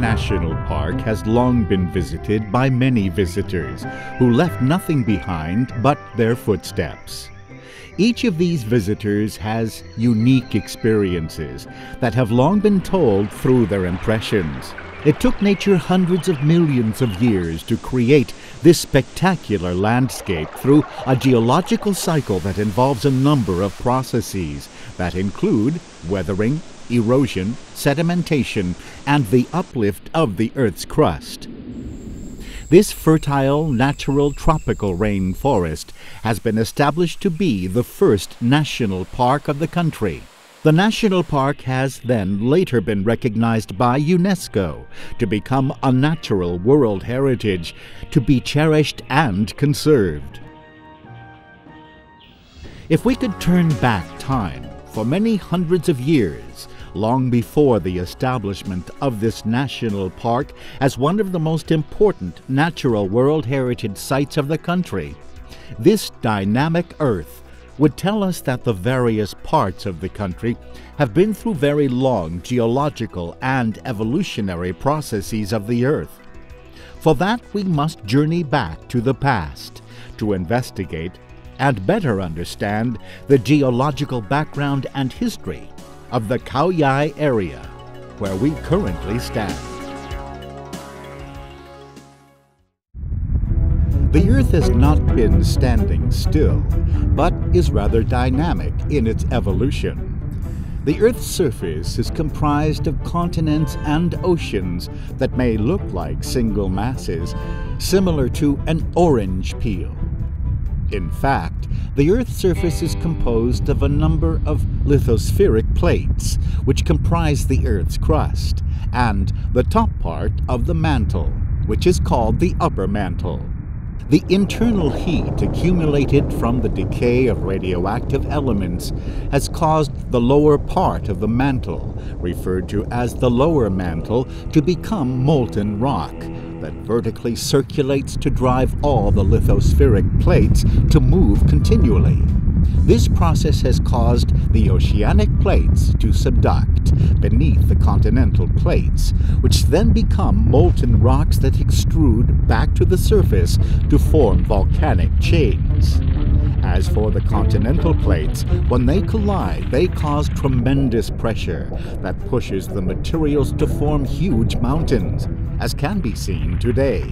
National Park has long been visited by many visitors who left nothing behind but their footsteps. Each of these visitors has unique experiences that have long been told through their impressions. It took nature hundreds of millions of years to create this spectacular landscape through a geological cycle that involves a number of processes that include weathering, erosion, sedimentation, and the uplift of the Earth's crust. This fertile, natural tropical rainforest has been established to be the first national park of the country. The national park has then later been recognized by UNESCO to become a natural world heritage to be cherished and conserved. If we could turn back time for many hundreds of years, long before the establishment of this national park as one of the most important natural world heritage sites of the country, this dynamic earth would tell us that the various parts of the country have been through very long geological and evolutionary processes of the earth. For that, we must journey back to the past to investigate and better understand the geological background and history of the Khao Yai area, where we currently stand. The Earth has not been standing still, but is rather dynamic in its evolution. The Earth's surface is comprised of continents and oceans that may look like single masses, similar to an orange peel. In fact, the Earth's surface is composed of a number of lithospheric plates, which comprise the Earth's crust, and the top part of the mantle, which is called the upper mantle. The internal heat accumulated from the decay of radioactive elements has caused the lower part of the mantle, referred to as the lower mantle, to become molten rock that vertically circulates to drive all the lithospheric plates to move continually. This process has caused the oceanic plates to subduct beneath the continental plates, which then become molten rocks that extrude back to the surface to form volcanic chains. As for the continental plates, when they collide, they cause tremendous pressure that pushes the materials to form huge mountains, as can be seen today.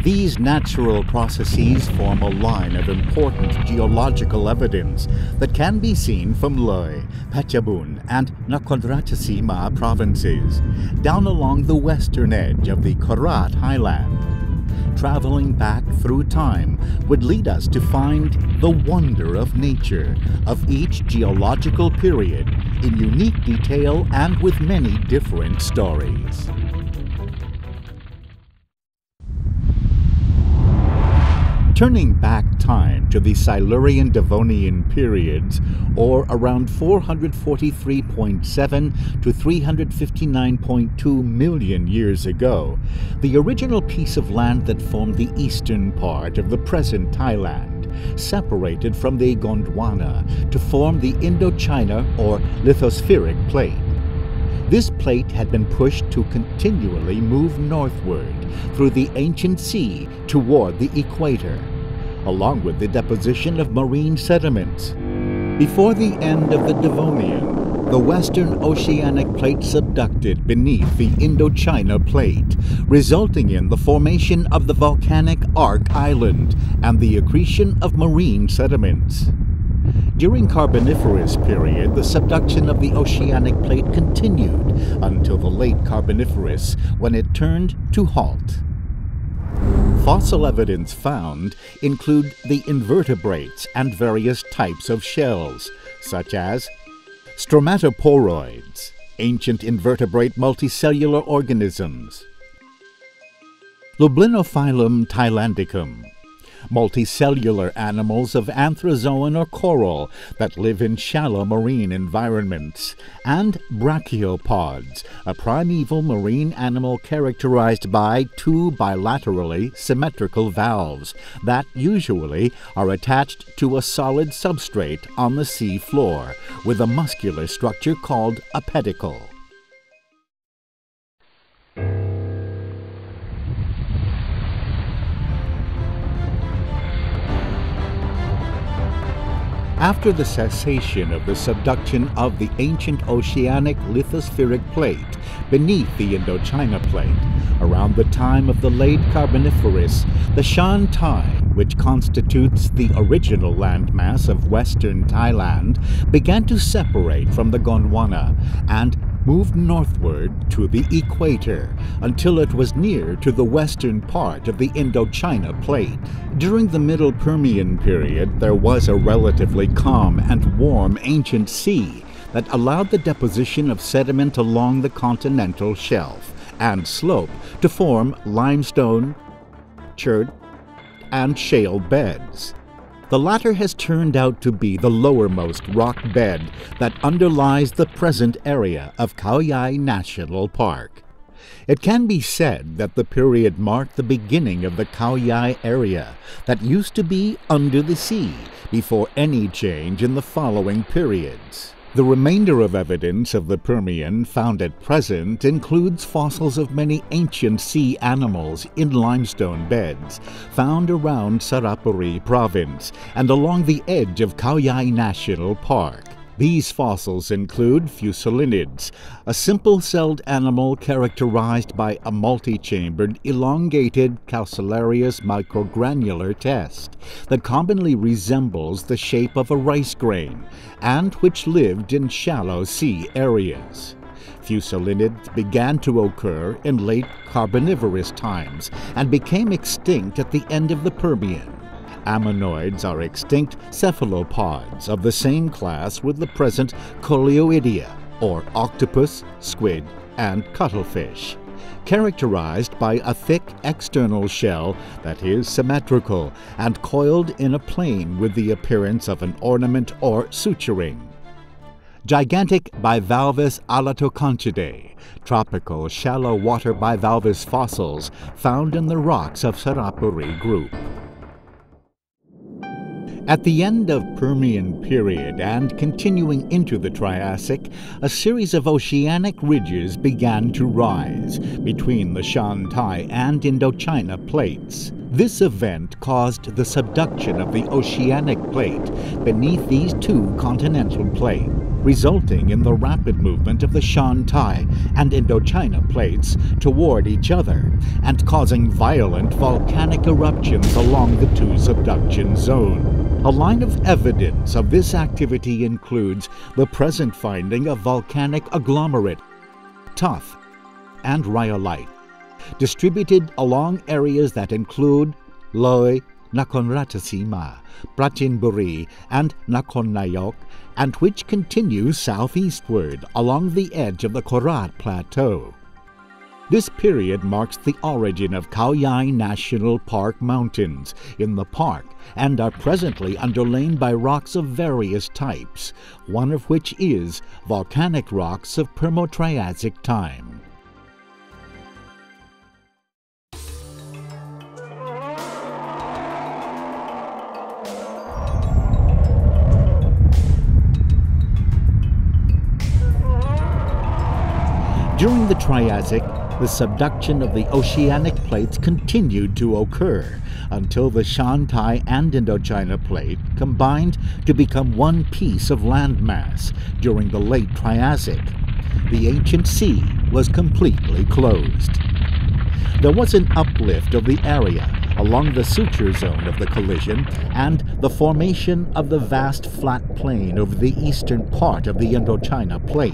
These natural processes form a line of important geological evidence that can be seen from Loei, Phetchabun, and Nakhon Ratchasima provinces, down along the western edge of the Korat highland. Traveling back through time would lead us to find the wonder of nature of each geological period in unique detail and with many different stories. Turning back time to the Silurian-Devonian periods, or around 443.7 to 359.2 million years ago, the original piece of land that formed the eastern part of the present Thailand separated from the Gondwana to form the Indochina or lithospheric plate. This plate had been pushed to continually move northward through the ancient sea toward the equator, along with the deposition of marine sediments. Before the end of the Devonian, the western oceanic plate subducted beneath the Indochina plate, resulting in the formation of the volcanic Ark Island and the accretion of marine sediments. During Carboniferous period, the subduction of the oceanic plate continued until the late Carboniferous, when it turned to halt. Fossil evidence found include the invertebrates and various types of shells, such as stromatoporoids, ancient invertebrate multicellular organisms, Lublinophilum thailandicum, multicellular animals of anthrozoan or coral that live in shallow marine environments, and brachiopods, a primeval marine animal characterized by two bilaterally symmetrical valves that usually are attached to a solid substrate on the sea floor with a muscular structure called a pedicle. After the cessation of the subduction of the ancient oceanic lithospheric plate beneath the Indochina plate, around the time of the late Carboniferous, the Shan Tai, which constitutes the original landmass of western Thailand, began to separate from the Gondwana and moved northward to the equator until it was near to the western part of the Indochina plate. During the Middle Permian period, there was a relatively calm and warm ancient sea that allowed the deposition of sediment along the continental shelf and slope to form limestone, chert, and shale beds. The latter has turned out to be the lowermost rock bed that underlies the present area of Khao Yai National Park. It can be said that the period marked the beginning of the Khao Yai area that used to be under the sea before any change in the following periods. The remainder of evidence of the Permian found at present includes fossils of many ancient sea animals in limestone beds found around Sarapuri province and along the edge of Khao Yai National Park. These fossils include fusellinids, a simple-celled animal characterized by a multi-chambered, elongated calcareous microgranular test that commonly resembles the shape of a rice grain and which lived in shallow sea areas. Fusellinids began to occur in late Carboniferous times and became extinct at the end of the Permian. Ammonoids are extinct cephalopods of the same class with the present Coleoidea, or octopus, squid, and cuttlefish, characterized by a thick external shell that is symmetrical and coiled in a plane with the appearance of an ornament or suturing. Gigantic bivalvous Alatoconchidae, tropical shallow water bivalvous fossils found in the rocks of Sarapuri group. At the end of Permian period and continuing into the Triassic, a series of oceanic ridges began to rise between the Shan Tai and Indochina plates. This event caused the subduction of the oceanic plate beneath these two continental plates, resulting in the rapid movement of the Shan Tai and Indochina plates toward each other and causing violent volcanic eruptions along the two subduction zones. A line of evidence of this activity includes the present finding of volcanic agglomerate, tuff, and rhyolite, distributed along areas that include Loi, Nakhon Ratchasima, Prachinburi, and Nakhon Nayok, and which continue southeastward along the edge of the Korat Plateau. This period marks the origin of Khao Yai National Park mountains in the park and are presently underlain by rocks of various types, one of which is volcanic rocks of Permo-Triassic time. During the Triassic, the subduction of the oceanic plates continued to occur until the Shan Tai and Indochina plate combined to become one piece of landmass during the late Triassic. The ancient sea was completely closed. There was an uplift of the area along the suture zone of the collision and the formation of the vast flat plain over the eastern part of the Indochina plate.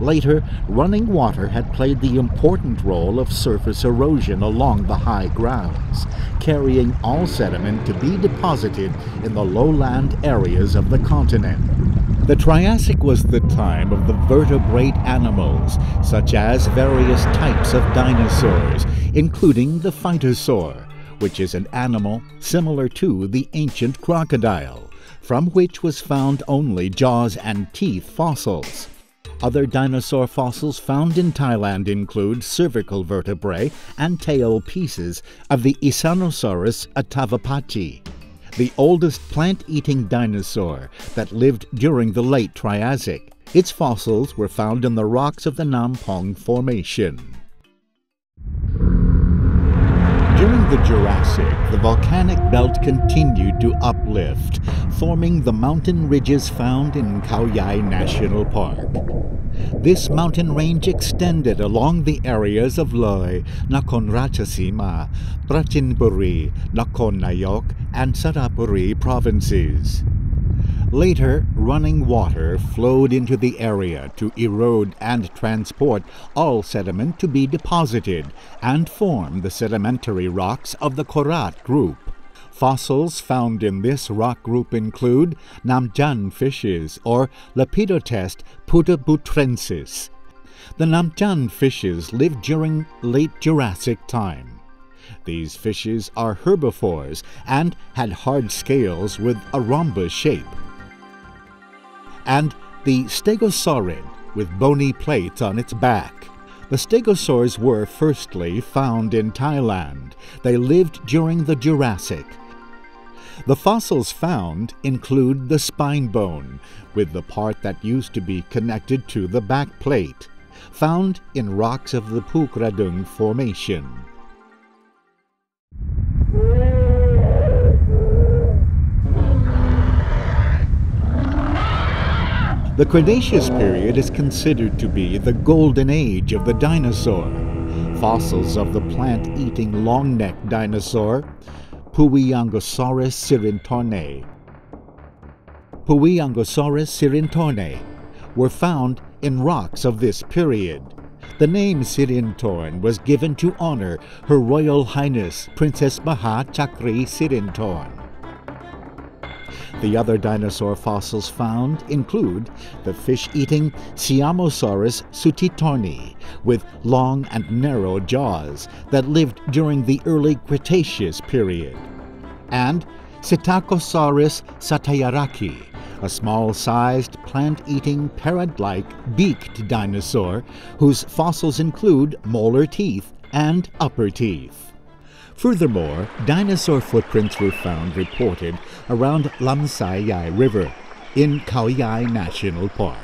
Later, running water had played the important role of surface erosion along the high grounds, carrying all sediment to be deposited in the lowland areas of the continent. The Triassic was the time of the vertebrate animals, such as various types of dinosaurs, including the phytosaur, which is an animal similar to the ancient crocodile, from which was found only jaws and teeth fossils. Other dinosaur fossils found in Thailand include cervical vertebrae and tail pieces of the Isanosaurus atavapachi, the oldest plant-eating dinosaur that lived during the late Triassic. Its fossils were found in the rocks of the Nampong Formation. During the Jurassic, the volcanic belt continued to uplift, forming the mountain ridges found in Khao Yai National Park. This mountain range extended along the areas of Loi, Nakhon Ratchasima, Prachinburi, Nakhon Nayok, and Saraburi provinces. Later, running water flowed into the area to erode and transport all sediment to be deposited and form the sedimentary rocks of the Korat group. Fossils found in this rock group include Namjan fishes or Lepidotest puttabutrensis. The Namjan fishes lived during late Jurassic time. These fishes are herbivores and had hard scales with a rhombus shape. And the stegosaurid with bony plates on its back. The stegosaurs were firstly found in Thailand. They lived during the Jurassic. The fossils found include the spine bone, with the part that used to be connected to the back plate, found in rocks of the Pukradung Formation. The Cretaceous period is considered to be the golden age of the dinosaur. Fossils of the plant-eating long-necked dinosaur, Puiangosaurus syrintorne, were found in rocks of this period. The name Sirintorn was given to honor Her Royal Highness Princess Maha Chakri Sirintorn. The other dinosaur fossils found include the fish-eating Siamosaurus sutitorni, with long and narrow jaws that lived during the early Cretaceous period, and Psittacosaurus satayaraki, a small-sized plant-eating parrot-like beaked dinosaur whose fossils include molar teeth and upper teeth. Furthermore, dinosaur footprints were found reported around Lamsai Yai River in Khao Yai National Park.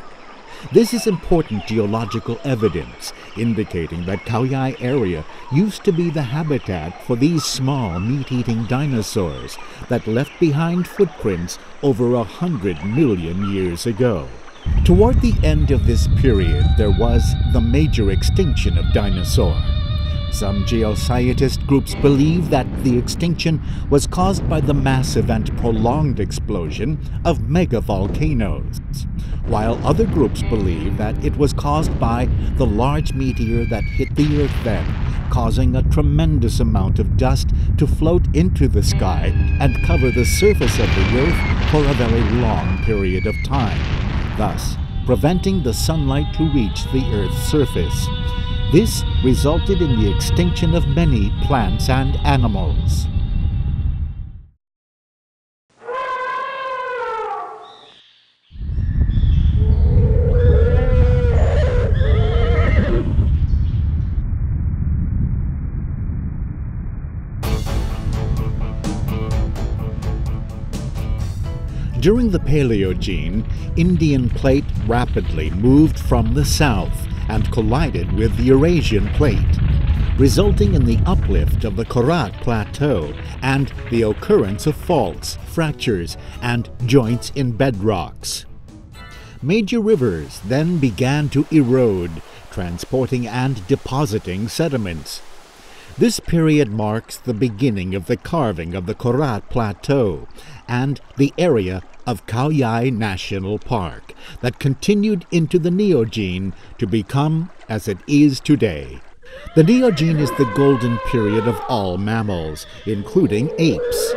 This is important geological evidence indicating that Khao Yai area used to be the habitat for these small meat-eating dinosaurs that left behind footprints over 100 million years ago. Toward the end of this period, there was the major extinction of dinosaurs. Some geoscientist groups believe that the extinction was caused by the massive and prolonged explosion of megavolcanoes, while other groups believe that it was caused by the large meteor that hit the Earth then, causing a tremendous amount of dust to float into the sky and cover the surface of the Earth for a very long period of time, thus preventing the sunlight to reach the Earth's surface. This resulted in the extinction of many plants and animals. During the Paleogene, Indian plate rapidly moved from the south and collided with the Eurasian plate, resulting in the uplift of the Korat Plateau and the occurrence of faults, fractures, and joints in bedrocks. Major rivers then began to erode, transporting and depositing sediments. This period marks the beginning of the carving of the Korat Plateau and the area of Khao Yai National Park that continued into the Neogene to become as it is today. The Neogene is the golden period of all mammals, including apes.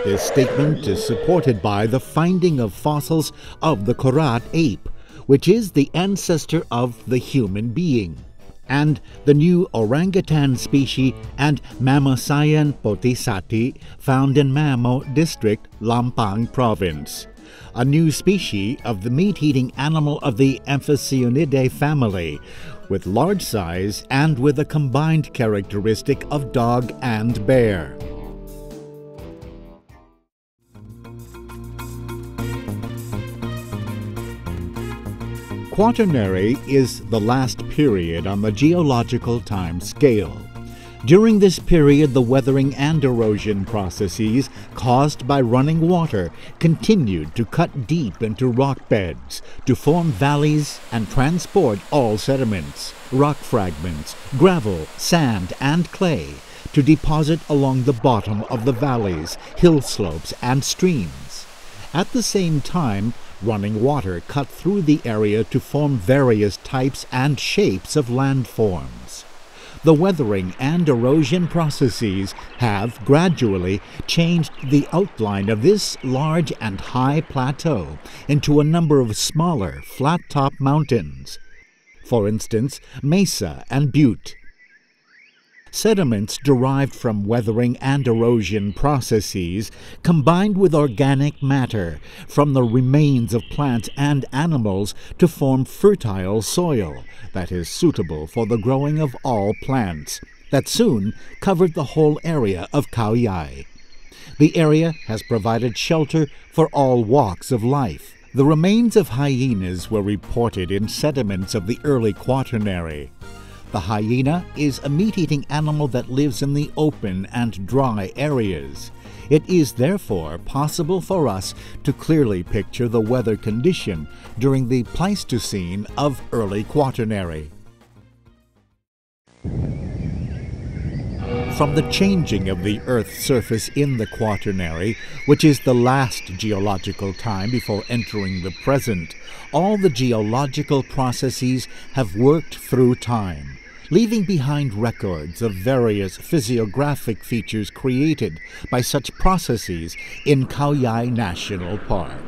This statement is supported by the finding of fossils of the Korat ape, which is the ancestor of the human being, and the new orangutan species and Mammosayan potisati found in Mamo District, Lampang Province. A new species of the meat-eating animal of the Amphicyonidae family, with large size and with a combined characteristic of dog and bear. Quaternary is the last period on the geological time scale. During this period, the weathering and erosion processes caused by running water continued to cut deep into rock beds to form valleys and transport all sediments, rock fragments, gravel, sand, and clay to deposit along the bottom of the valleys, hill slopes, and streams. At the same time, running water cut through the area to form various types and shapes of landforms. The weathering and erosion processes have gradually changed the outline of this large and high plateau into a number of smaller, flat-top mountains. For instance, Mesa and Butte. Sediments derived from weathering and erosion processes combined with organic matter from the remains of plants and animals to form fertile soil that is suitable for the growing of all plants, that soon covered the whole area of Khao Yai. The area has provided shelter for all walks of life. The remains of hyenas were reported in sediments of the early Quaternary. The hyena is a meat-eating animal that lives in the open and dry areas. It is therefore possible for us to clearly picture the weather condition during the Pleistocene of early Quaternary. From the changing of the Earth's surface in the Quaternary, which is the last geological time before entering the present, all the geological processes have worked through time, leaving behind records of various physiographic features created by such processes in Khao Yai National Park,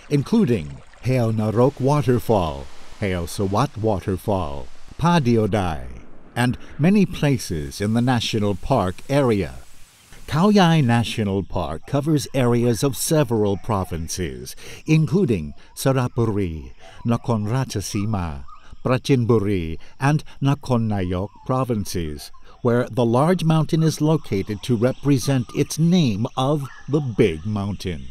including Heo Narok Waterfall, Heo Sawat Waterfall, Pa Diodai, and many places in the national park area. Khao Yai National Park covers areas of several provinces, including Sarapuri, Nakhon Ratchasima, Prachinburi, and Nakhon Nayok provinces, where the large mountain is located to represent its name of the Big Mountain.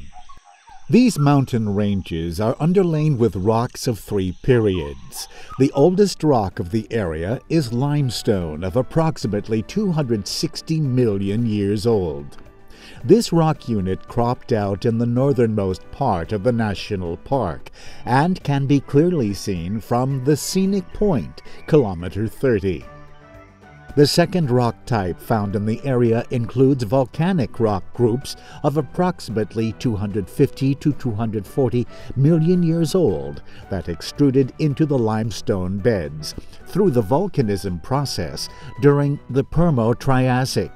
These mountain ranges are underlain with rocks of three periods. The oldest rock of the area is limestone of approximately 260 million years old. This rock unit cropped out in the northernmost part of the national park and can be clearly seen from the scenic point, kilometer 30. The second rock type found in the area includes volcanic rock groups of approximately 250 to 240 million years old that extruded into the limestone beds through the volcanism process during the Permo-Triassic.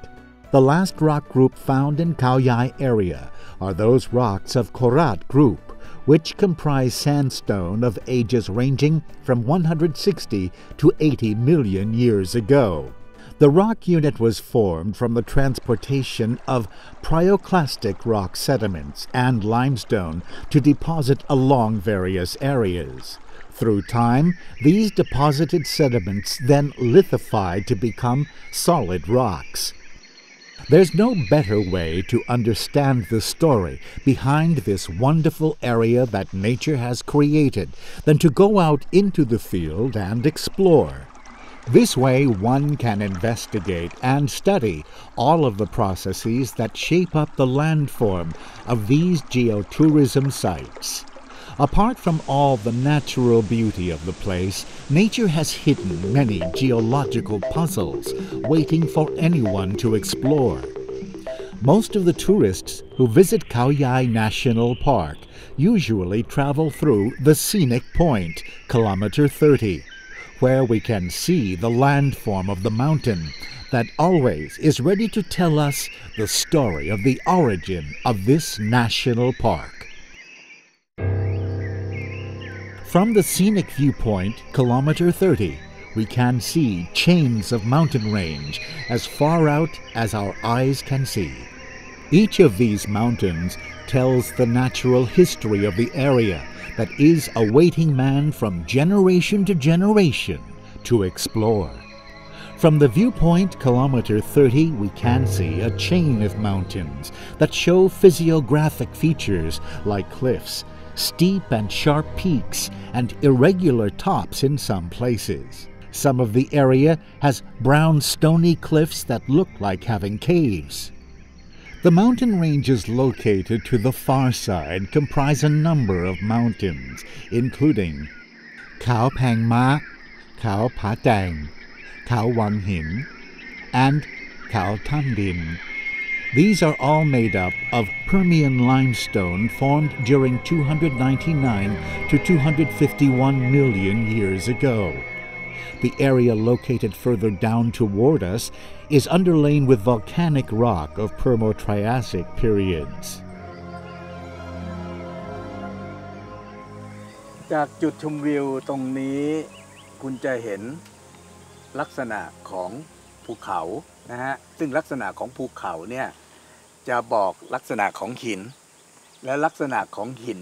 The last rock group found in Khao Yai area are those rocks of Korat group, which comprise sandstone of ages ranging from 160 to 80 million years ago. The rock unit was formed from the transportation of pyroclastic rock sediments and limestone to deposit along various areas. Through time, these deposited sediments then lithified to become solid rocks. There's no better way to understand the story behind this wonderful area that nature has created than to go out into the field and explore. This way one can investigate and study all of the processes that shape up the landform of these geotourism sites. Apart from all the natural beauty of the place, nature has hidden many geological puzzles waiting for anyone to explore. Most of the tourists who visit Khao Yai National Park usually travel through the scenic point, kilometer 30, where we can see the landform of the mountain that always is ready to tell us the story of the origin of this national park. From the scenic viewpoint, kilometer 30, we can see chains of mountain range as far out as our eyes can see. Each of these mountains tells the natural history of the area that is awaiting man from generation to generation to explore. From the viewpoint, kilometer 30, we can see a chain of mountains that show physiographic features like cliffs, steep and sharp peaks, and irregular tops in some places. Some of the area has brown stony cliffs that look like having caves. The mountain ranges located to the far side comprise a number of mountains, including Khao Phang Ma, Khao Pha Tang, Khao Wang Hin, and Khao Tham Din. These are all made up of Permian limestone formed during 299 to 251 million years ago. The area located further down toward us is underlain with volcanic rock of Permo-Triassic periods. จากจุดชมวิวตรงนี้คุณจะเห็นลักษณะของภูเขานะฮะซึ่งลักษณะของภูเขาเนี่ยจะบอกลักษณะของหินและลักษณะของหิน